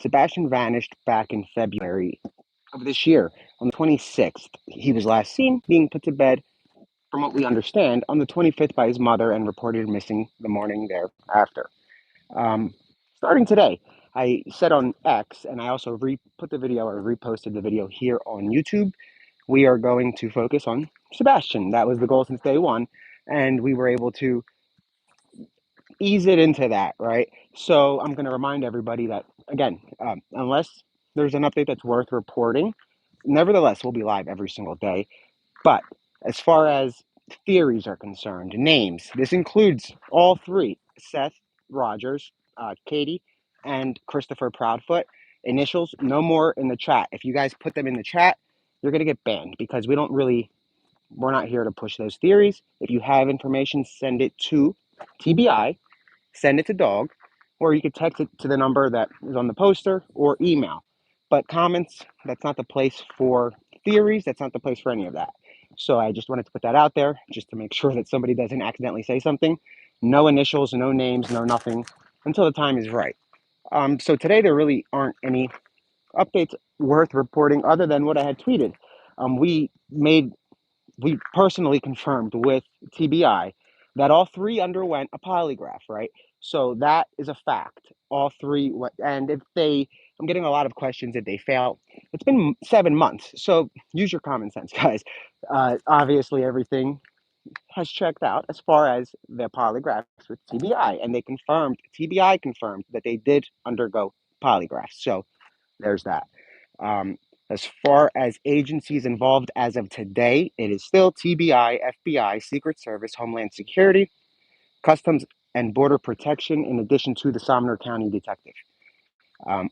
Sebastian vanished back in February of this year. On the 26th, he was last seen being put to bed, from what we understand, on the 25th by his mother and reported missing the morning thereafter. Um, Starting today, I said on X, and I also put the video or reposted the video here on YouTube. We are going to focus on Sebastian. That was the goal since day one, and we were able to ease it into that, right? So I'm going to remind everybody that, again, unless there's an update that's worth reporting, nevertheless, we'll be live every single day. But as far as theories are concerned, names, this includes all three: Seth Rogers, Katie, and Christopher Proudfoot. Initials, no more in the chat. If you guys put them in the chat, you're going to get banned because we're not here to push those theories. If you have information, send it to TBI, send it to Dog, or you could text it to the number that is on the poster or email. But comments, that's not the place for theories. That's not the place for any of that. So I just wanted to put that out there just to make sure that somebody doesn't accidentally say something. No initials, no names, no nothing until the time is right. So today there really aren't any updates worth reporting other than what I had tweeted. We personally confirmed with TBI that all three underwent a polygraph, right? So that is a fact. All three, and I'm getting a lot of questions if they fail. It's been 7 months, so use your common sense, guys. Obviously, everything has checked out as far as their polygraphs with TBI, and TBI confirmed that they did undergo polygraphs. So there's that. Um, as far as agencies involved as of today, it is still TBI, FBI, Secret Service, Homeland Security, Customs and Border Protection, in addition to the Sumner County Detective.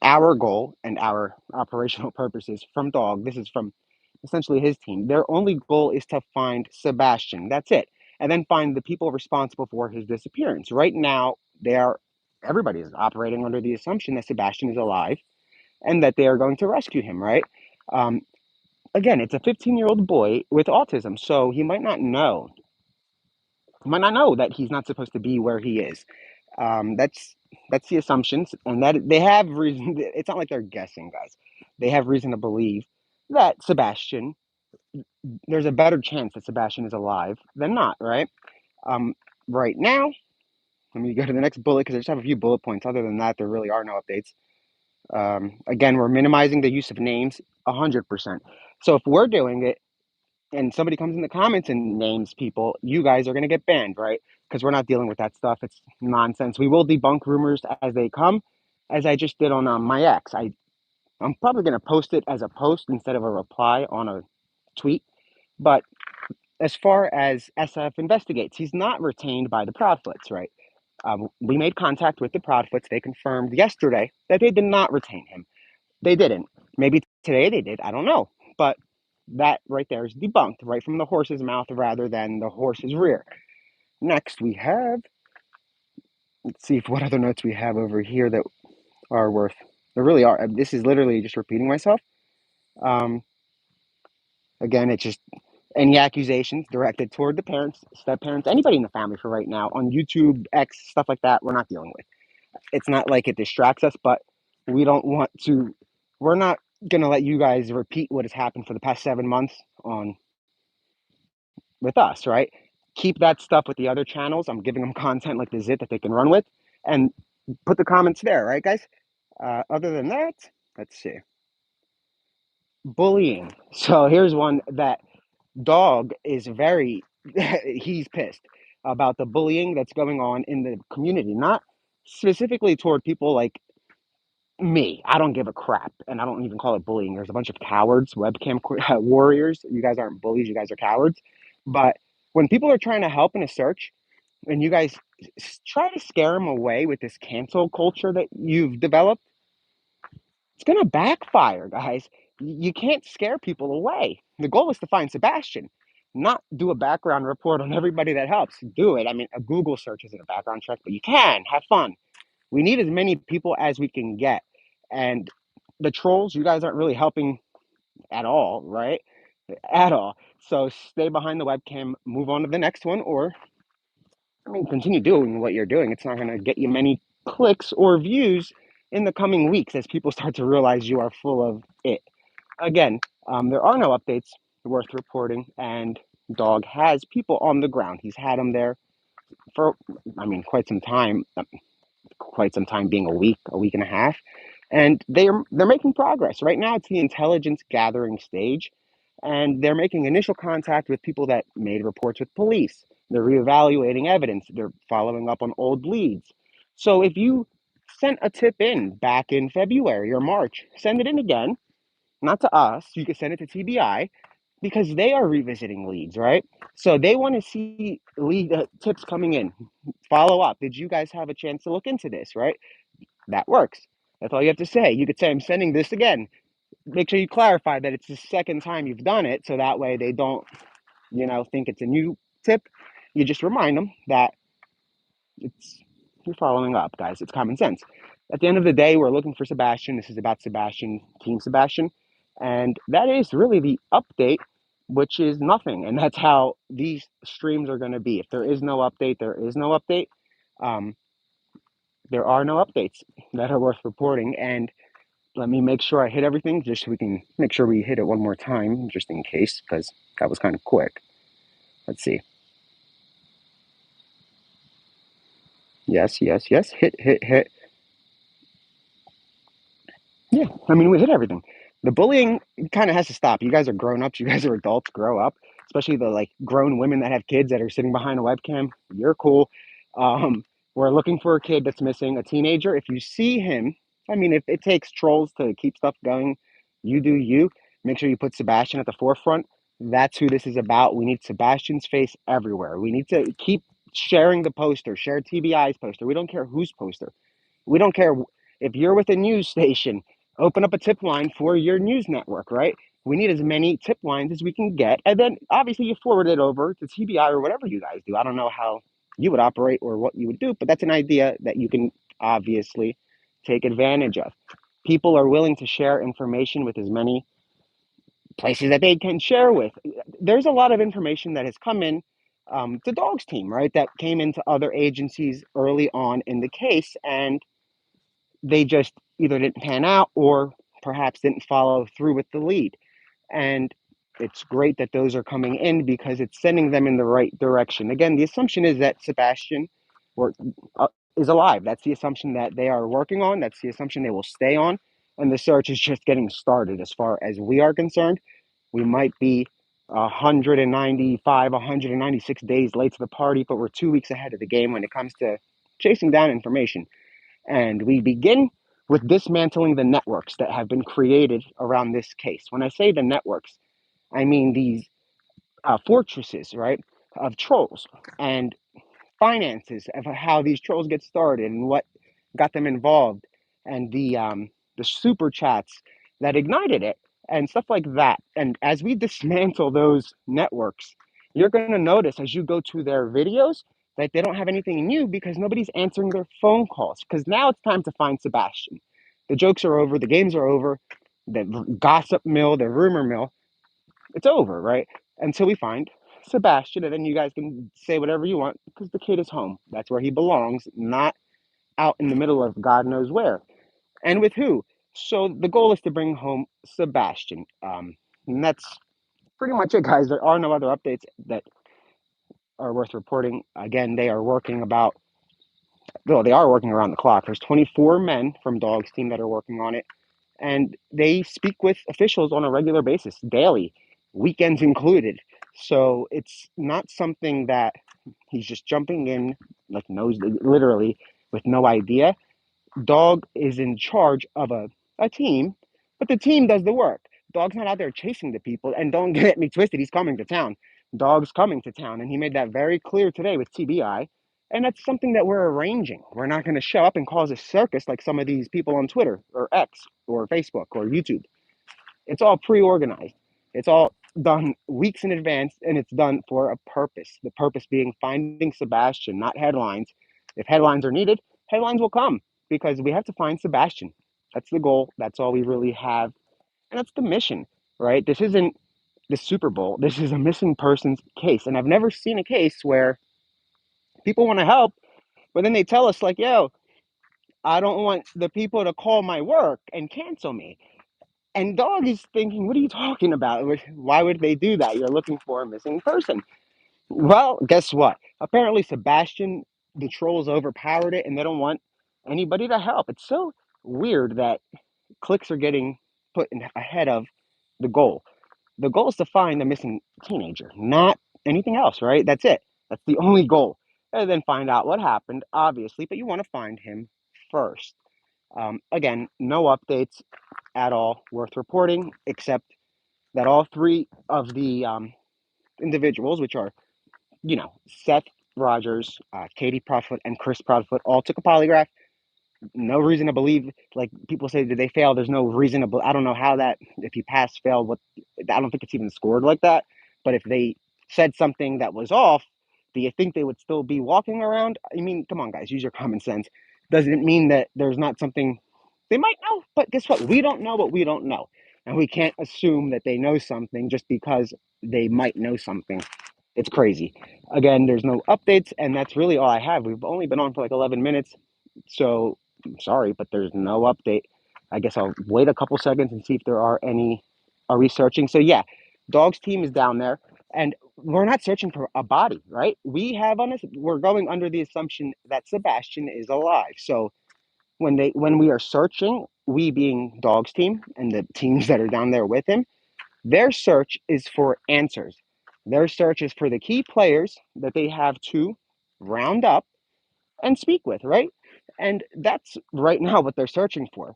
Our goal and our operational purposes from Dog, this is from essentially his team, their only goal is to find Sebastian. That's it. And then find the people responsible for his disappearance. Right now, everybody is operating under the assumption that Sebastian is alive and that they are going to rescue him, right? Um, Again, it's a 15-year-old boy with autism, so he might not know. He might not know that he's not supposed to be where he is. That's the assumptions, and that they have reason. It's not like they're guessing, guys. They have reason to believe that Sebastian. There's a better chance that Sebastian is alive than not, right? Um, right now, let me go to the next bullet because I just have a few bullet points. Other than that, there really are no updates. Again, we're minimizing the use of names 100%. So if we're doing it and somebody comes in the comments and names people, you guys are going to get banned, right? Because we're not dealing with that stuff. It's nonsense. We will debunk rumors as they come, as I just did on my ex. I'm probably going to post it as a post instead of a reply on a tweet. But as far as SF investigates, he's not retained by the Proudfoots, right? We made contact with the Proudfoots. They confirmed yesterday that they did not retain him. They didn't. Maybe today they did. I don't know. But that right there is debunked right from the horse's mouth rather than the horse's rear. Next, let's see what other notes we have over here that are worth. There really are. This is literally just repeating myself. Um, Again, it's just any accusations directed toward the parents, step parents, anybody in the family for right now on YouTube, X, stuff like that, we're not dealing with. It's not like it distracts us, but we're not going to let you guys repeat what has happened for the past 7 months with us, right? Keep that stuff with the other channels. I'm giving them content like the zit that they can run with, and put the comments there, right, guys? Other than that, let's see. Bullying. So here's one that Dog is he's pissed about the bullying that's going on in the community, not specifically toward people like me. I don't give a crap, and I don't even call it bullying. There's a bunch of cowards, webcam warriors. You guys aren't bullies, you guys are cowards. But when people are trying to help in a search, and you guys try to scare them away with this cancel culture that you've developed, it's going to backfire, guys. You can't scare people away. The goal is to find Sebastian, not do a background report on everybody that helps. Do it. I mean, a Google search isn't a background check, but you can have fun. We need as many people as we can get. And the trolls, you guys aren't really helping at all, right? At all. So stay behind the webcam, move on to the next one, or I mean, continue doing what you're doing. It's not going to get you many clicks or views, in the coming weeks as people start to realize you are full of it. Again, there are no updates worth reporting, and Dog has people on the ground. He's had them there for, I mean, quite some time being a week and a half, and they're making progress. Right now, it's the intelligence gathering stage, and they're making initial contact with people that made reports with police. They're reevaluating evidence. They're following up on old leads. So if you sent a tip in back in February or March, send it in again, not to us. You can send it to TBI because they are revisiting leads, right? So they want to see lead tips coming in. Follow up. Did you guys have a chance to look into this, right? That works. That's all you have to say. You could say, I'm sending this again. Make sure you clarify that it's the second time you've done it, so that way they don't, think it's a new tip. You just remind them that it's you're following up, guys. It's common sense. At the end of the day, we're looking for Sebastian. This is about Sebastian, Team Sebastian. And that is really the update, which is nothing. And that's how these streams are going to be. If there is no update, there is no update. Um, there are no updates that are worth reporting. And let me make sure I hit everything just so we can make sure we hit it one more time, just in case, because that was kind of quick. Let's see. Yes, yes, yes. Hit, hit, hit. Yeah, I mean, we hit everything. The bullying kind of has to stop. You guys are grown ups. You guys are adults. Grow up. Especially the like grown women that have kids that are sitting behind a webcam. You're cool. We're looking for a kid that's missing, a teenager. If you see him, I mean, if it takes trolls to keep stuff going, you do you. Make sure you put Sebastian at the forefront. That's who this is about. We need Sebastian's face everywhere. We need to keep sharing the poster, share TBI's poster. We don't care whose poster. We don't care if you're with a news station, open up a tip line for your news network, right? We need as many tip lines as we can get. And then obviously you forward it over to TBI or whatever you guys do. I don't know how you would operate or what you would do, but that's an idea that you can obviously take advantage of. People are willing to share information with as many places that they can share with. There's a lot of information that has come in to Dog's team, right? That came into other agencies early on in the case, and they just either didn't pan out or perhaps didn't follow through with the lead. And it's great that those are coming in because it's sending them in the right direction. Again, the assumption is that Sebastian or, is alive. That's the assumption that they are working on. That's the assumption they will stay on. And the search is just getting started as far as we are concerned. We might be 195, 196 days late to the party, but we're 2 weeks ahead of the game when it comes to chasing down information. And we begin with dismantling the networks that have been created around this case. When I say the networks, I mean these fortresses, right, of trolls and finances of how these trolls get started and what got them involved, and the super chats that ignited it and stuff like that. And as we dismantle those networks, you're going to notice as you go to their videos that they don't have anything new because nobody's answering their phone calls, because now it's time to find Sebastian. The jokes are over, the games are over, the gossip mill, the rumor mill, it's over, right? Until we find Sebastian, and then you guys can say whatever you want because the kid is home. That's where he belongs, not out in the middle of God knows where. And with who? So the goal is to bring home Sebastian. And that's pretty much it, guys. There are no other updates that are worth reporting. Again, they are working around the clock. There's 24 men from Dog's team that are working on it, and they speak with officials on a regular basis, daily, weekends included. So it's not something that he's just jumping in, like knows literally with no idea. Dog is in charge of a team, but the team does the work. Dog's not out there chasing the people. And don't get me twisted, he's coming to town. Dog's coming to town. And he made that very clear today with TBI. And that's something that we're arranging. We're not going to show up and cause a circus like some of these people on Twitter or X or Facebook or YouTube. It's all pre-organized. It's all done weeks in advance, and it's done for a purpose. The purpose being finding Sebastian, not headlines. If headlines are needed, headlines will come because we have to find Sebastian. That's the goal. That's all we really have. And that's the mission, right? This isn't the Super Bowl. This is a missing persons case. And I've never seen a case where people want to help, but then they tell us, like, yo, I don't want the people to call my work and cancel me. And dog is thinking, what are you talking about? Why would they do that? You're looking for a missing person. Well, guess what? Apparently, Sebastian, the trolls overpowered it and they don't want anybody to help. It's so weird that clicks are getting put ahead of the goal. The goal is to find the missing teenager, not anything else, right? That's it. That's the only goal. And then find out what happened, obviously, but you want to find him first. Again, no updates at all worth reporting, except that all three of the individuals, which are, Seth Rogers, Katie Proudfoot, and Chris Proudfoot, all took a polygraph. No reason to believe, like people say, did they fail? There's no reason to I don't know how that, if you pass, fail, what, I don't think it's even scored like that. But if they said something that was off, do you think they would still be walking around? I mean, come on, guys, use your common sense. Doesn't mean that there's not something they might know, but guess what? We don't know what we don't know. And we can't assume that they know something just because they might know something. It's crazy. Again, there's no updates, and that's really all I have. We've only been on for like 11 minutes. So I'm sorry, but there's no update. I guess I'll wait a couple seconds and see if there are any researching. So yeah, Dog's team is down there, and we're not searching for a body, right? We're going under the assumption that Sebastian is alive. So when we are searching, we being Dog's team and the teams that are down there with him, their search is for answers. Their search is for the key players that they have to round up and speak with, right? And that's right now what they're searching for.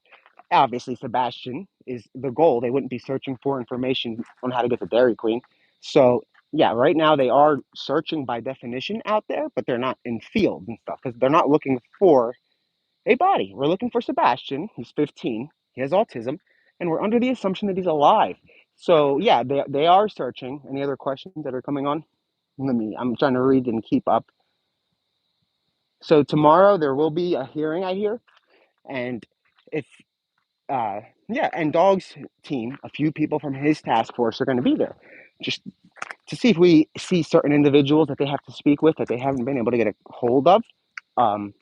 Obviously, Sebastian is the goal. They wouldn't be searching for information on how to get to Dairy Queen. So, yeah, right now they are searching by definition out there, but they're not in field and stuff because they're not looking for a body. We're looking for Sebastian. He's 15. He has autism, and we're under the assumption that he's alive. So, yeah, they are searching. Any other questions that are coming on? I'm trying to read and keep up. So tomorrow there will be a hearing, I hear, and if yeah, and Dog's team, a few people from his task force are going to be there, just to see if we see certain individuals that they have to speak with that they haven't been able to get a hold of, um,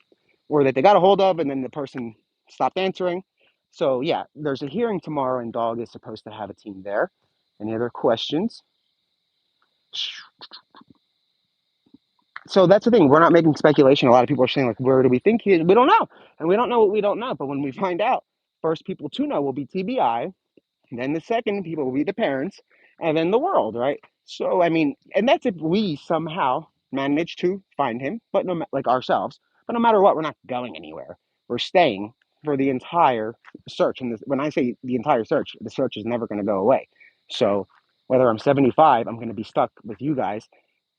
or that they got a hold of and then the person stopped answering. So yeah, there's a hearing tomorrow, and Dog is supposed to have a team there. Any other questions? So that's the thing. We're not making speculation. A lot of people are saying, like, where do we think he is? We don't know. And we don't know what we don't know. But when we find out, first people to know will be TBI. Then the second people will be the parents. And then the world, right? So, I mean, and that's if we somehow manage to find him, but like ourselves. But no matter what, we're not going anywhere. We're staying for the entire search. And when I say the entire search, the search is never going to go away. So whether I'm 75, I'm going to be stuck with you guys,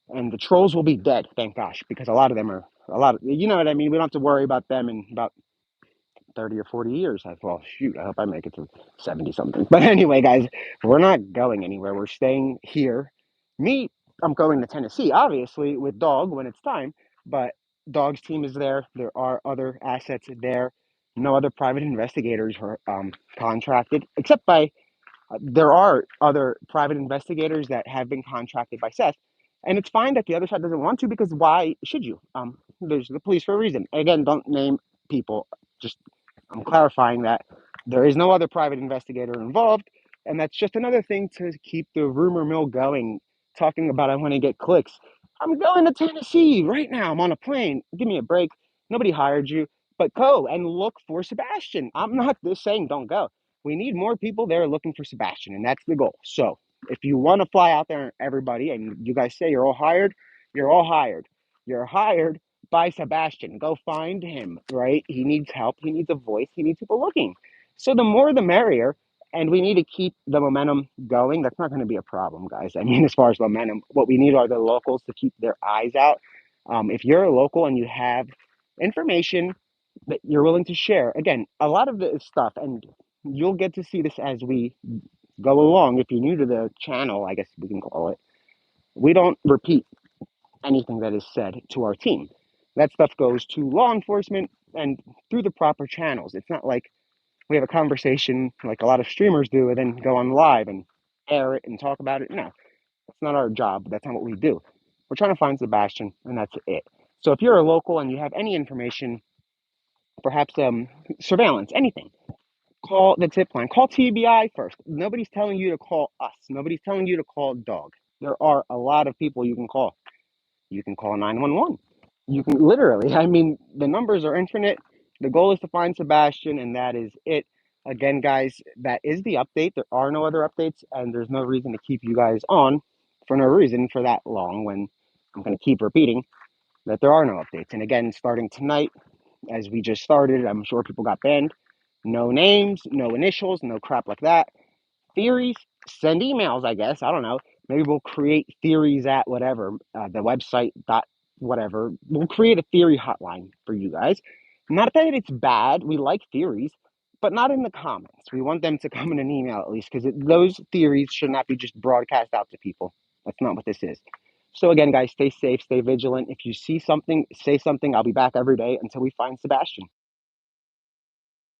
and the trolls will be dead, thank gosh, because a lot of them are you know what I mean. We don't have to worry about them in about 30 or 40 years. Well, shoot, I hope I make it to 70 something. But anyway, guys, we're not going anywhere. We're staying here. Me, I'm going to Tennessee, obviously, with Dog when it's time. But Dog's team is there. There are other assets there. No other private investigators are contracted, except by there are other private investigators that have been contracted by Seth, and it's fine that the other side doesn't want to, because why should you? There's the police for a reason. Again, don't name people. Just I'm clarifying that there is no other private investigator involved, and that's just another thing to keep the rumor mill going. Talking about I want to get clicks. I'm going to Tennessee right now. I'm on a plane. Give me a break. Nobody hired you, but go and look for Sebastian. I'm not just saying don't go. We need more people there looking for Sebastian, and that's the goal. So if you want to fly out there, everybody, and you guys say you're all hired, you're all hired. You're hired by Sebastian. Go find him, right? He needs help. He needs a voice. He needs people looking. So the more the merrier. And we need to keep the momentum going. That's not going to be a problem, guys. I mean, as far as momentum, what we need are the locals to keep their eyes out. If you're a local and you have information that you're willing to share, again, a lot of the stuff, and you'll get to see this as we go along. If you're new to the channel, I guess we can call it, we don't repeat anything that is said to our team. That stuff goes to law enforcement and through the proper channels. It's not like we have a conversation like a lot of streamers do and then go on live and air it and talk about it. No, that's not our job. That's not what we do. We're trying to find Sebastian, and that's it. So if you're a local and you have any information, perhaps surveillance, anything. Call the tip line. Call TBI first. Nobody's telling you to call us. Nobody's telling you to call dog. There are a lot of people you can call. You can call 911. You can literally, I mean, the numbers are infinite. The goal is to find Sebastian, and that is it. Again, guys, that is the update. There are no other updates, and there's no reason to keep you guys on for no reason for that long when I'm going to keep repeating that there are no updates. And again, starting tonight, as we just started, I'm sure people got banned. No names, no initials, no crap like that. Theories, send emails, I guess. I don't know. Maybe we'll create theories at whatever, the website dot whatever. We'll create a theory hotline for you guys. Not that it's bad. We like theories, but not in the comments. We want them to come in an email at least, because those theories should not be just broadcast out to people. That's not what this is. So again, guys, stay safe, stay vigilant. If you see something, say something. I'll be back every day until we find Sebastian.